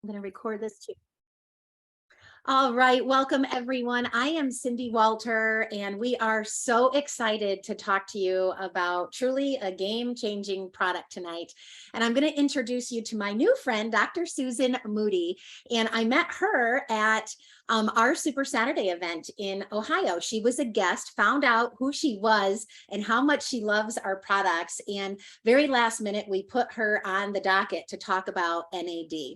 I'm going to record this too. All right, welcome everyone. I am Cindy Walter, and we are so excited to talk to you about truly a game-changing product tonight. And I'm going to introduce you to my new friend, Dr. Suzan Moody. And I met her at our Super Saturday event in Ohio. She was a guest, found out who she was and how much she loves our products. And very last minute, we put her on the docket to talk about NAD.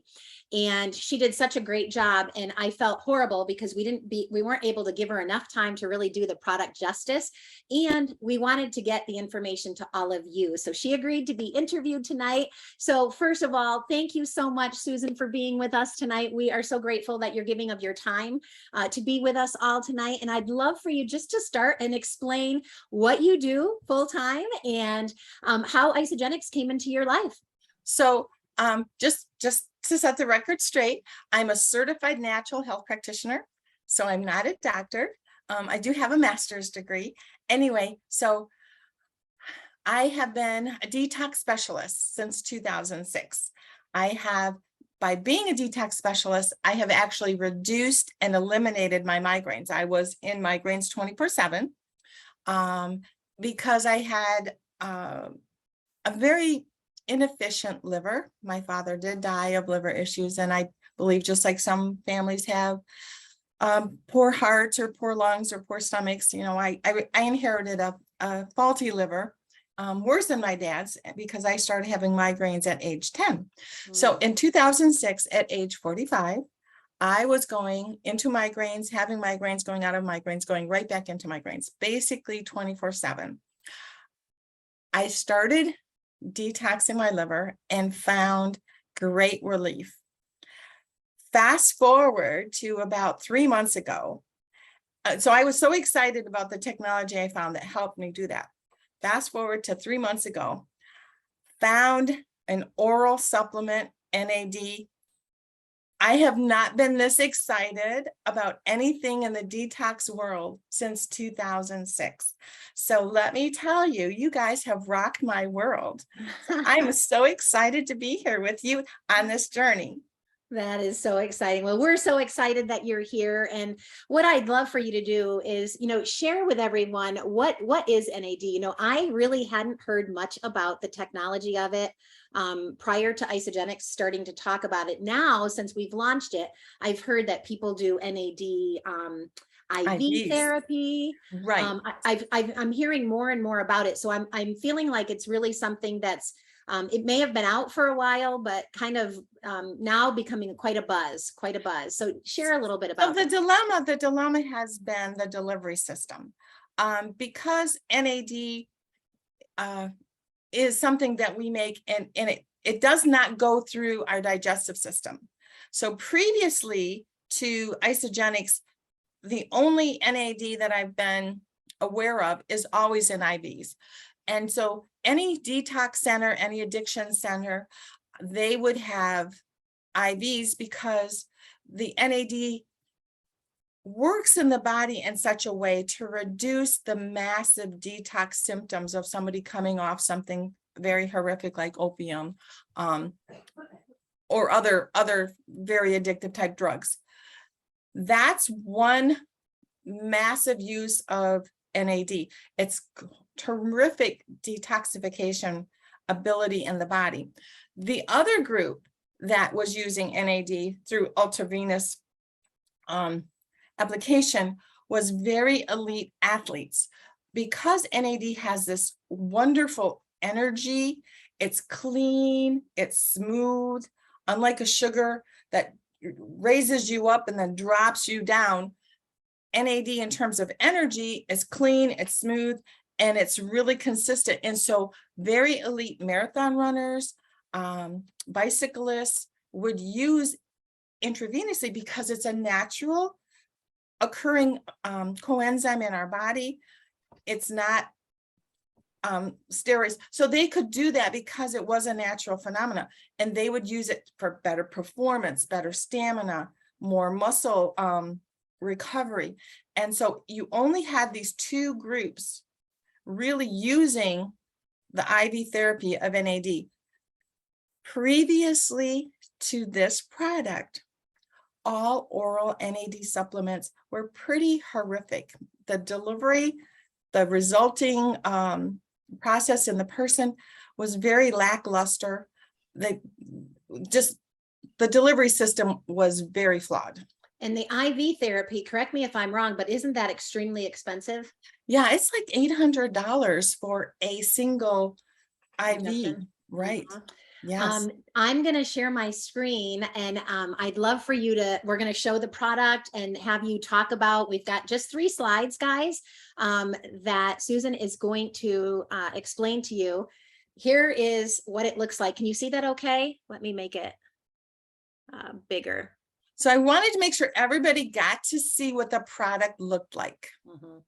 And she did such a great job, and I felt horrible because we weren't able to give her enough time to really do the product justice, and we wanted to get the information to all of you. So she agreed to be interviewed tonight. So first of all, thank you so much, Suzan, for being with us tonight. We are so grateful that you're giving of your time to be with us all tonight. And I'd love for you just to start and explain what you do full time and how Isagenix came into your life. So just to set the record straight, I'm a certified natural health practitioner, so I'm not a doctor. I do have a master's degree. Anyway, so I have been a detox specialist since 2006. By being a detox specialist, I have actually reduced and eliminated my migraines. I was in migraines 24/7 because I had a very inefficient liver. My father did die of liver issues, and I believe just like some families have poor hearts or poor lungs or poor stomachs, you know, I inherited a faulty liver, worse than my dad's, because I started having migraines at age 10. So in 2006, at age 45, I was going into migraines, having migraines, going out of migraines, going right back into migraines, basically 24/7. I started detoxing my liver and found great relief. Fast forward to about 3 months ago. So I was so excited about the technology I found that helped me do that. Fast forward to 3 months ago, found an oral supplement, NAD. I have not been this excited about anything in the detox world since 2006. So let me tell you, you guys have rocked my world. I'm so excited to be here with you on this journey. That is so exciting. Well, we're so excited that you're here. And what I'd love for you to do is, share with everyone what is NAD. I really hadn't heard much about the technology of it prior to Isagenix starting to talk about it. Now, since we've launched it, I've heard that people do NAD IV IVs. Therapy. Right. I'm hearing more and more about it. So I'm feeling like it's really something that's it may have been out for a while, but kind of now becoming quite a buzz. So share a little bit about the dilemma has been the delivery system. Because NAD is something that we make, and it does not go through our digestive system. So previously to Isagenix, the only NAD that I've been aware of is always in IVs. And so any detox center, any addiction center, they would have IVs because the NAD works in the body in such a way to reduce the massive detox symptoms of somebody coming off something very horrific like opium or other very addictive type drugs. That's one massive use of NAD. It's terrific detoxification ability in the body. The other group that was using NAD through ultravenous application was very elite athletes. Because NAD has this wonderful energy, it's clean, it's smooth, unlike a sugar that raises you up and then drops you down. NAD in terms of energy is clean, it's smooth, and it's really consistent. And so very elite marathon runners, bicyclists would use intravenously because it's a natural occurring coenzyme in our body. It's not steroids. So they could do that because it was a natural phenomena, and they would use it for better performance, better stamina, more muscle recovery. And so you only had these two groups really using the IV therapy of NAD. Previously to this product, all oral NAD supplements were pretty horrific. The delivery, the resulting process in the person was very lackluster. The delivery system was very flawed. And the IV therapy, correct me if I'm wrong, but isn't that extremely expensive? Yeah, it's like $800 for a single IV, Injection? right? Mhm. Yes. I'm going to share my screen, and I'd love for you to, we're going to show the product and have you talk about, we've got just 3 slides, guys, that Suzan is going to explain to you. Here is what it looks like. Can you see that okay? Let me make it bigger. So I wanted to make sure everybody got to see what the product looked like. Mhm.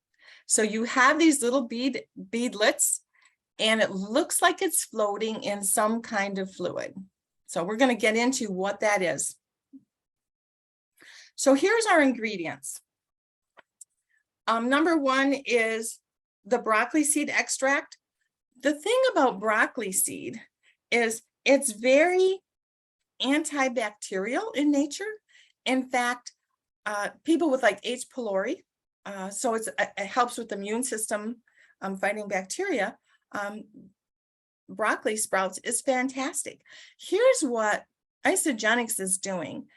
So you have these little beadlets, and it looks like it's floating in some kind of fluid. So we're going to get into what that is. So here's our ingredients. Number 1 is the broccoli seed extract. The thing about broccoli seed is it's very antibacterial in nature. In fact, people with like H. pylori, so it helps with the immune system fighting bacteria. Broccoli sprouts is fantastic. Here's what Isogenics is doing.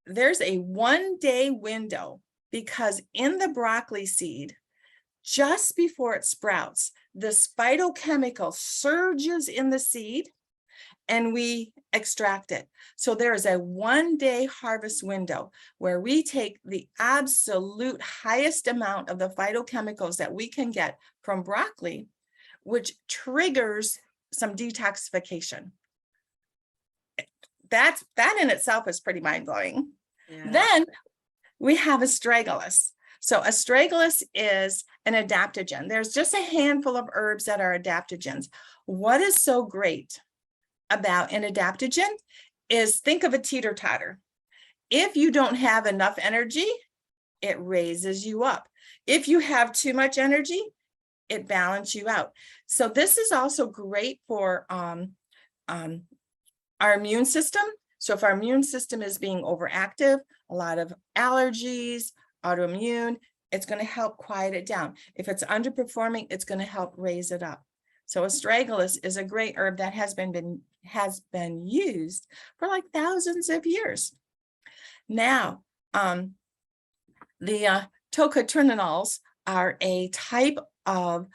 There's a 1-day window, because in the broccoli seed, just before it sprouts, this phytochemical surges in the seed and we extract it. So there is a 1-day harvest window where we take the absolute highest amount of the phytochemicals that we can get from broccoli, which triggers some detoxification. That in itself is pretty mind-blowing. Yeah. Then we have astragalus. So astragalus is an adaptogen. There's just a handful of herbs that are adaptogens. What is so great about an adaptogen is, think of a teeter-totter. If you don't have enough energy, it raises you up. If you have too much energy, it balances you out. So this is also great for our immune system. So if our immune system is being overactive, a lot of allergies, autoimmune, it's going to help quiet it down. If it's underperforming, it's going to help raise it up. So astragalus is a great herb that has been used for like thousands of years. Now, the tocotrienols are a type of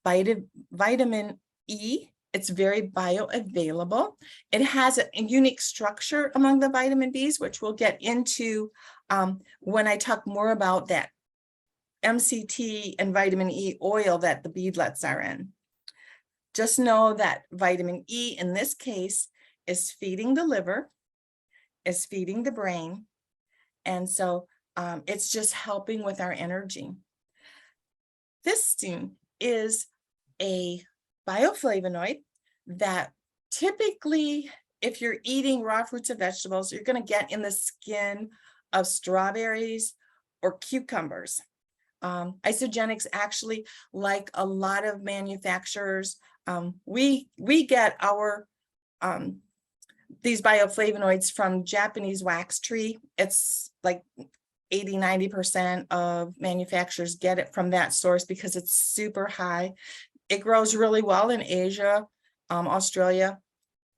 vitamin E. It's very bioavailable. It has a unique structure among the vitamin Bs, which we'll get into when I talk more about that MCT and vitamin E oil that the beadlets are in. Just know that vitamin E in this case is feeding the liver, is feeding the brain, and so it's just helping with our energy. Cysteine is a bioflavonoid that typically, if you're eating raw fruits and vegetables, you're going to get in the skin of strawberries or cucumbers. Isogenics actually, like a lot of manufacturers, we get our these bioflavonoids from Japanese wax tree. It's like 80–90% of manufacturers get it from that source because it's super high. It grows really well in Asia, Australia,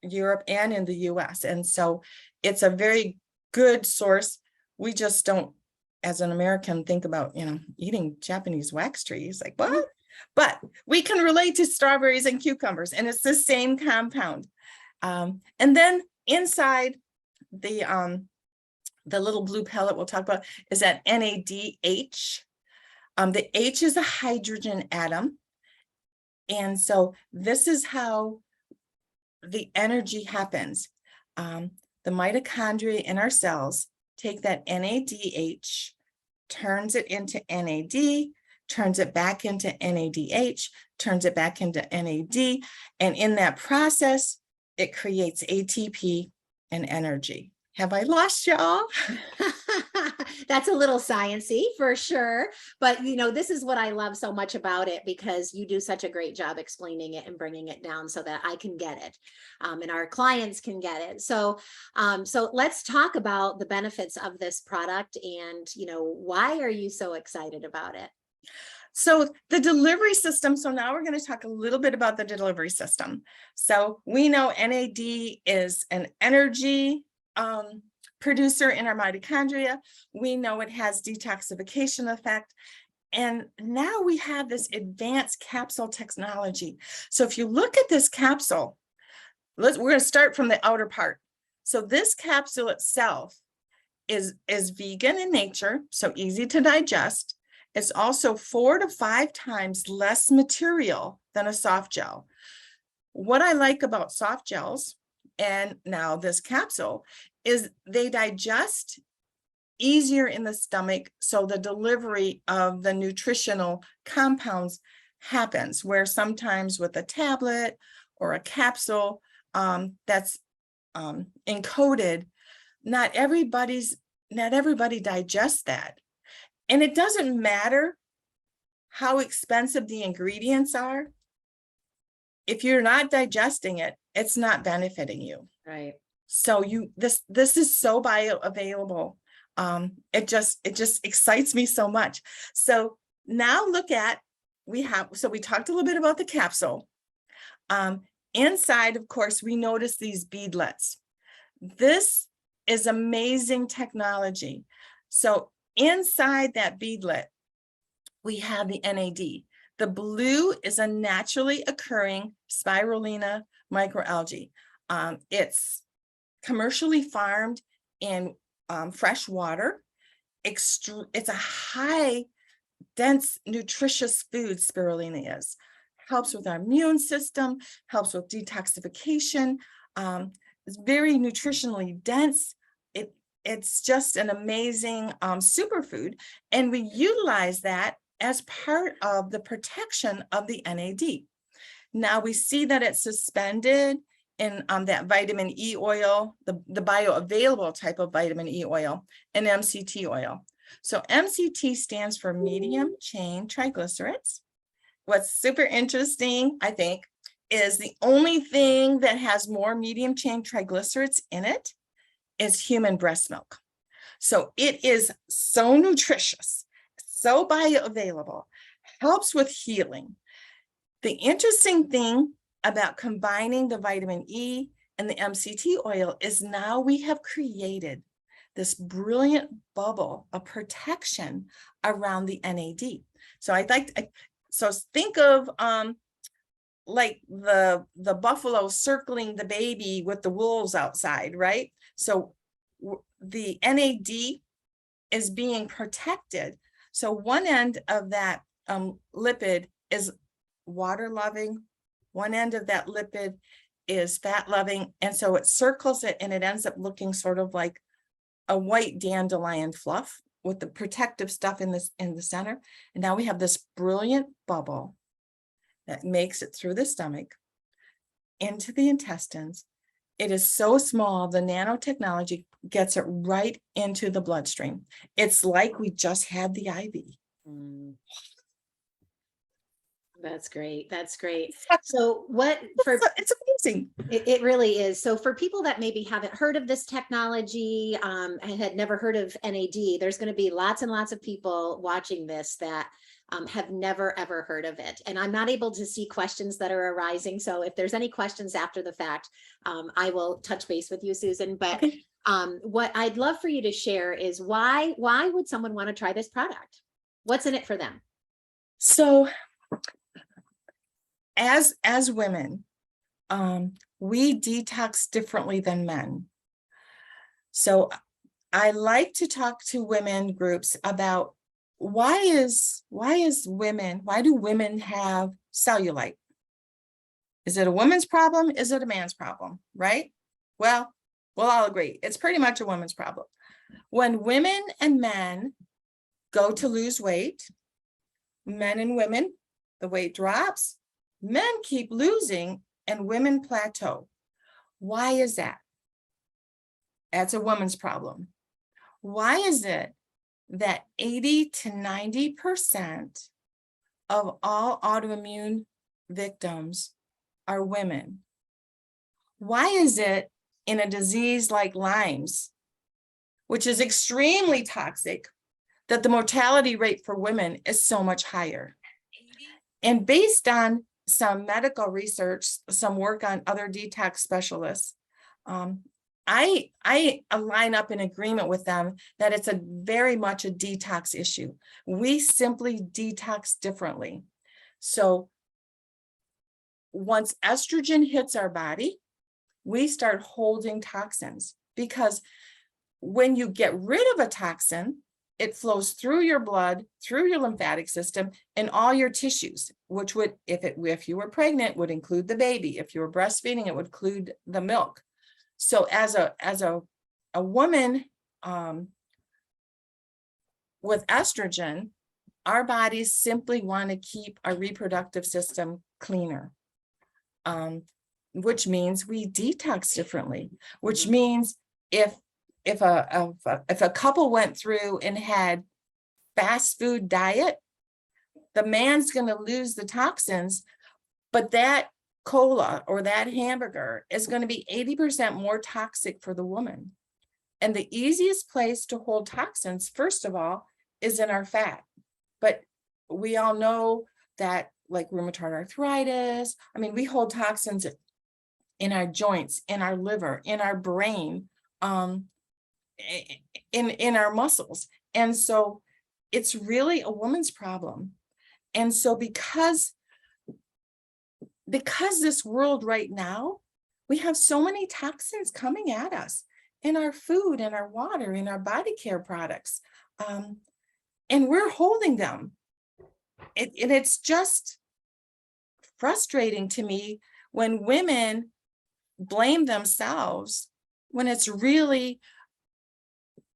Europe, and in the US. And so it's a very good source. We just don't, as an American, think about, eating Japanese wax trees. Like, what? But we can relate to strawberries and cucumbers, and it's the same compound. And then inside the little blue pellet we'll talk about is that NADH. The H is a hydrogen atom. And so this is how the energy happens. The mitochondria in our cells take that NADH, turns it into NAD, turns it back into NADH, turns it back into NAD. And in that process, it creates ATP and energy. Have I lost y'all? That's a little sciencey for sure. But this is what I love so much about it, because you do such a great job explaining it and bringing it down so that I can get it, and our clients can get it. So, so let's talk about the benefits of this product, and why are you so excited about it? So the delivery system, so now we're going to talk a little bit about the delivery system. So we know NAD is an energy producer in our mitochondria. We know it has detoxification effect. And now we have this advanced capsule technology. So if you look at this capsule, we're going to start from the outer part. So this capsule itself is vegan in nature, so easy to digest. It's also 4 to 5 times less material than a soft gel. What I like about soft gels, and now this capsule, is they digest easier in the stomach, so the delivery of the nutritional compounds happens, where sometimes with a tablet or a capsule that's encoded, not everybody digests that. And it doesn't matter how expensive the ingredients are. If you're not digesting it, it's not benefiting you. Right. So this is so bioavailable. It just excites me so much. So now look at, we talked a little bit about the capsule. Inside, of course, we notice these beadlets. This is amazing technology. So inside that beadlet, we have the NAD. The blue is a naturally occurring spirulina microalgae. It's commercially farmed in fresh water. It's a high, dense, nutritious food, spirulina is. Helps with our immune system, helps with detoxification. It's very nutritionally dense. It's just an amazing superfood. And we utilize that as part of the protection of the NAD. Now we see that it's suspended in that vitamin E oil, the bioavailable type of vitamin E oil, and MCT oil. So MCT stands for medium chain triglycerides. What's super interesting, I think, is the only thing that has more medium chain triglycerides in it is human breast milk. So it is so nutritious, so bioavailable, helps with healing. The interesting thing about combining the vitamin E and the MCT oil is now we have created this brilliant bubble of protection around the NAD. So so think of like the buffalo circling the baby with the wolves outside, right? So the NAD is being protected. So one end of that lipid is water loving, one end of that lipid is fat loving, and so it circles it and it ends up looking sort of like a white dandelion fluff with the protective stuff in the center. And now we have this brilliant bubble that makes it through the stomach into the intestines. It is so small, the nanotechnology gets it right into the bloodstream. It's like we just had the IV. That's great. That's great. So it's amazing. It really is. So for people that maybe haven't heard of this technology, and had never heard of NAD, there's going to be lots and lots of people watching this that have never, ever heard of it. And I'm not able to see questions that are arising. So if there's any questions after the fact, I will touch base with you, Susan. But Okay. What I'd love for you to share is why would someone want to try this product? What's in it for them? So as women, we detox differently than men. So I like to talk to women groups about why do women have cellulite? Is it a woman's problem? Is it a man's problem? Right? Well, we'll all agree. It's pretty much a woman's problem. When women and men go to lose weight, men and women, the weight drops, men keep losing and women plateau. Why is that? That's a woman's problem. Why is it that 80 to 90% of all autoimmune victims are women. Why is it in a disease like Lyme's, which is extremely toxic, that the mortality rate for women is so much higher? And based on some medical research, some work on other detox specialists, I line up in agreement with them that it's very much a detox issue. We simply detox differently. So once estrogen hits our body, we start holding toxins, because when you get rid of a toxin, it flows through your blood, through your lymphatic system, and all your tissues, which would, if you were pregnant, would include the baby. If you were breastfeeding, it would include the milk. So as a woman with estrogen, our bodies simply want to keep our reproductive system cleaner, which means we detox differently, which means if a couple went through and had fast food diet, the man's going to lose the toxins, but that cola or that hamburger is going to be 80% more toxic for the woman. And the easiest place to hold toxins, first of all, is in our fat. But we all know that, like rheumatoid arthritis, I mean, we hold toxins in our joints, in our liver, in our brain, in our muscles. And so it's really a woman's problem. And so because this world right now, we have so many toxins coming at us in our food, in our water, in our body care products, and we're holding them. And it's just frustrating to me when women blame themselves, when it's really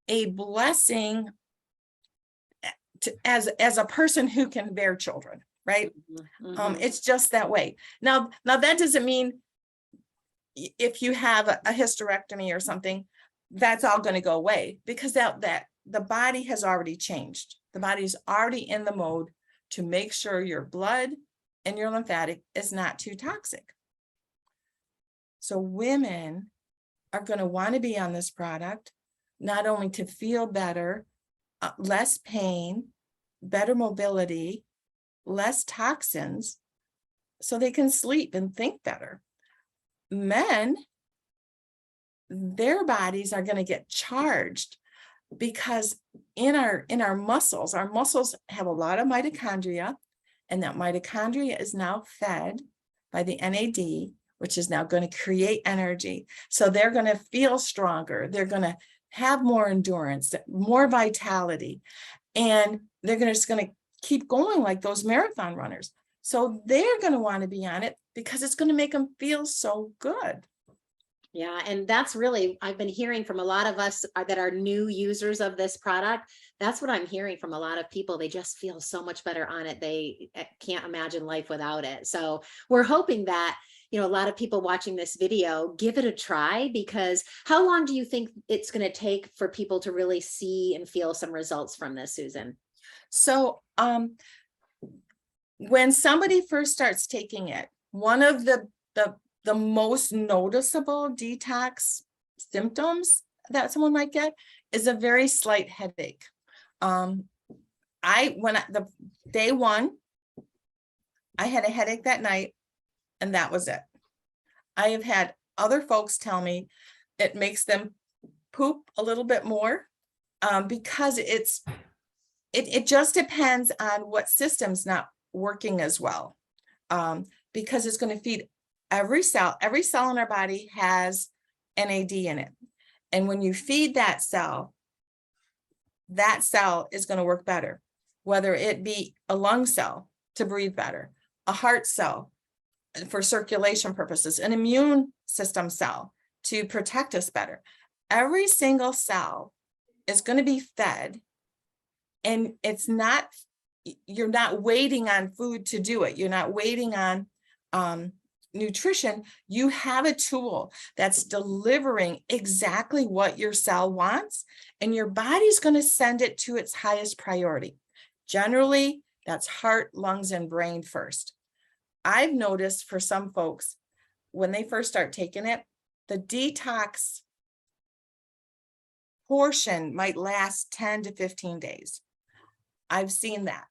a blessing as a person who can bear children, right? Mm-hmm. It's just that way. Now that doesn't mean if you have a hysterectomy or something, that's all going to go away, because that the body has already changed. The body is already in the mode to make sure your blood and your lymphatic is not too toxic. So women are going to want to be on this product, not only to feel better, less pain, better mobility, less toxins, so they can sleep and think better. Men, their bodies are going to get charged, because in our muscles have a lot of mitochondria, and that mitochondria is now fed by the NAD, which is now going to create energy. So they're going to feel stronger. They're going to have more endurance, more vitality, and they're just going to keep going like those marathon runners. So they're going to want to be on it because it's going to make them feel so good. Yeah, and that's really, I've been hearing from a lot of us that are new users of this product. That's what I'm hearing from a lot of people. They just feel so much better on it. They can't imagine life without it. So we're hoping that, a lot of people watching this video, give it a try, because how long do you think it's going to take for people to really see and feel some results from this, Suzan? So when somebody first starts taking it, one of the most noticeable detox symptoms that someone might get is a very slight headache. The day one, I had a headache that night, and that was it. I have had other folks tell me it makes them poop a little bit more, because it just depends on what system's not working as well, because it's going to feed every cell in our body has NAD in it. And when you feed that cell is going to work better, whether it be a lung cell to breathe better, a heart cell for circulation purposes, an immune system cell to protect us better. Every single cell is going to be fed, and you're not waiting on food to do it. You're not waiting on nutrition, you have a tool that's delivering exactly what your cell wants, and your body's going to send it to its highest priority. Generally, that's heart, lungs, and brain first. I've noticed for some folks, when they first start taking it, the detox portion might last 10 to 15 days. I've seen that.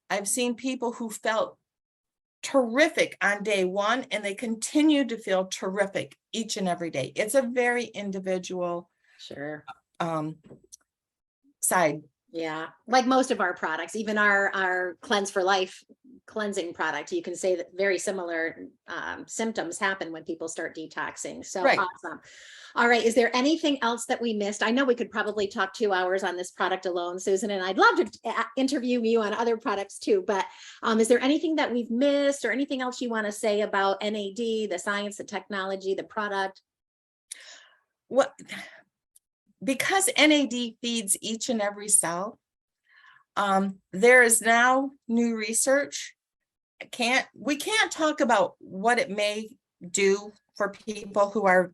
I've seen people who felt terrific on day one, and they continue to feel terrific each and every day. It's a very individual Sure. Side. Yeah, like most of our products, even our Cleanse for Life cleansing product, you can say that very similar symptoms happen when people start detoxing. So Right. awesome. All right, is there anything else that we missed? I know we could probably talk 2 hours on this product alone, Susan, and I'd love to interview you on other products too, but is there anything that we've missed or anything else you want to say about NAD, the science, the technology, the product? What? Because NAD feeds each and every cell, there is now new research. We can't talk about what it may do for people who are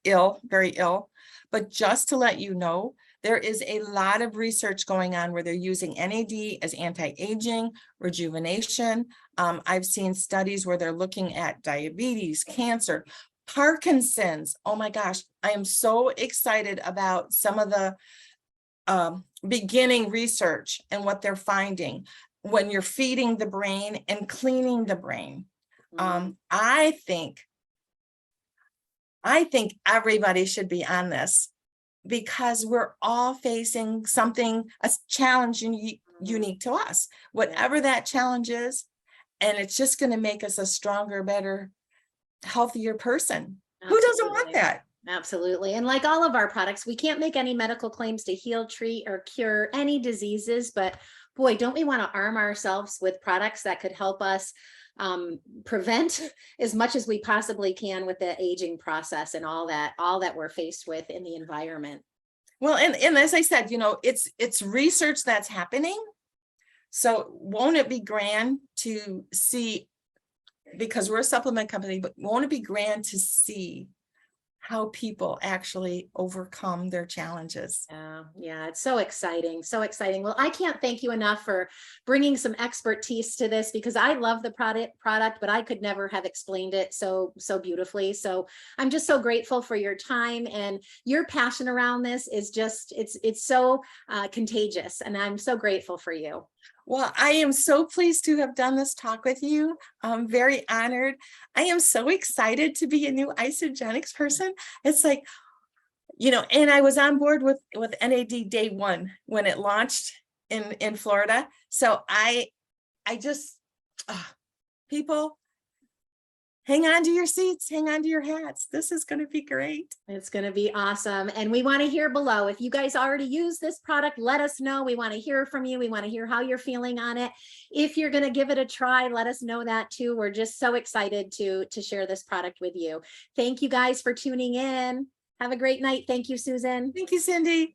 ill, very ill, but just to let you know, there is a lot of research going on where they're using NAD as anti-aging, rejuvenation. I've seen studies where they're looking at diabetes, cancer, Parkinson's. Oh my gosh, I am so excited about some of the beginning research and what they're finding when you're feeding the brain and cleaning the brain. I think everybody should be on this, because we're all facing something, a challenge unique to us, whatever that challenge is. And it's just going to make us a stronger, better, healthier person. Absolutely. Who doesn't want that? Absolutely. And like all of our products, we can't make any medical claims to heal, treat, or cure any diseases, but boy, don't we want to arm ourselves with products that could help us prevent as much as we possibly can with the aging process and all that we're faced with in the environment. Well, and as I said, it's research that's happening. So won't it be grand to see, because we're a supplement company, but won't it be grand to see how people actually overcome their challenges? Yeah, it's so exciting, so exciting. Well, I can't thank you enough for bringing some expertise to this, because I love the product, but I could never have explained it so beautifully. So I'm just so grateful for your time, and your passion around this is just, it's so contagious, and I'm so grateful for you. Well, I am so pleased to have done this talk with you. I'm very honored. I am so excited to be a new Isogenics person. It's like, and I was on board with NAD day one when it launched in Florida. So I just, people, hang on to your seats, hang on to your hats. This is going to be great. It's going to be awesome. And we want to hear below. If you guys already use this product, let us know. We want to hear from you. We want to hear how you're feeling on it. If you're going to give it a try, let us know that too. We're just so excited to share this product with you. Thank you guys for tuning in. Have a great night. Thank you, Susan. Thank you, Cindy.